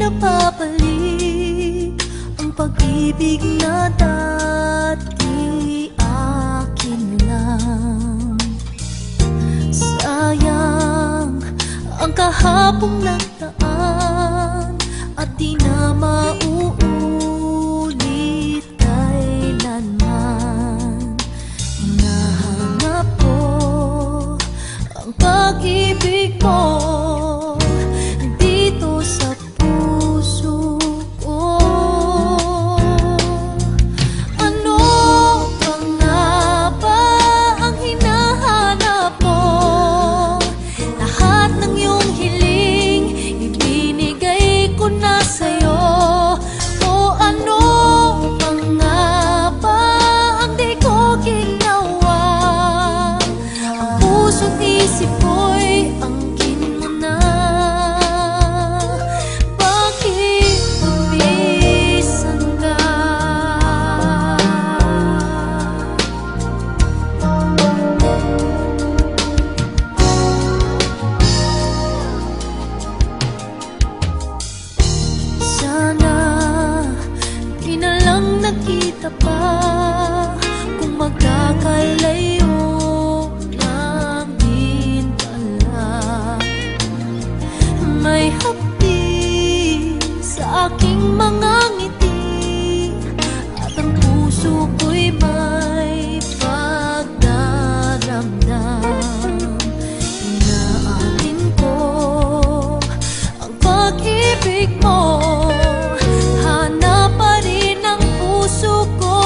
napapalik ang pag-ibig na dati akin lang. Sayang ang kahapong nagdaan at di na mauulit kailanman. Hinahanap ko ang pag-ibig mo dito sa puso ko. Ano pa nga ba ang hinahanap mo? Lahat ng iyong hiling ibinigay ko na sa'yo. O ano pa nga ba ang di ko ginawa? Ang puso't isip ko'y angkin mo na. Bakit lumisan ka? Sana di na lang nakita pa kung magkakalayo lang din pala. May hapdi sa aking mga ngiti at ang puso ko'y may pagdaramdam. Inaamin ko ang pag-ibig mo, hanap pa rin ang puso ko.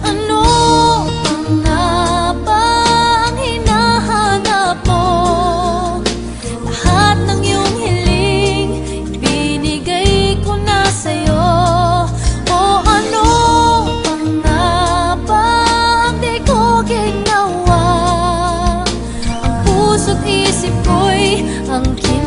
Ano pa nga ba ang hinahanap mo? Lahat ng iyong hiling binigay ko na sa'yo. O ano pa nga ba ang di ko ginawa? Ang puso't isip ko'y angkin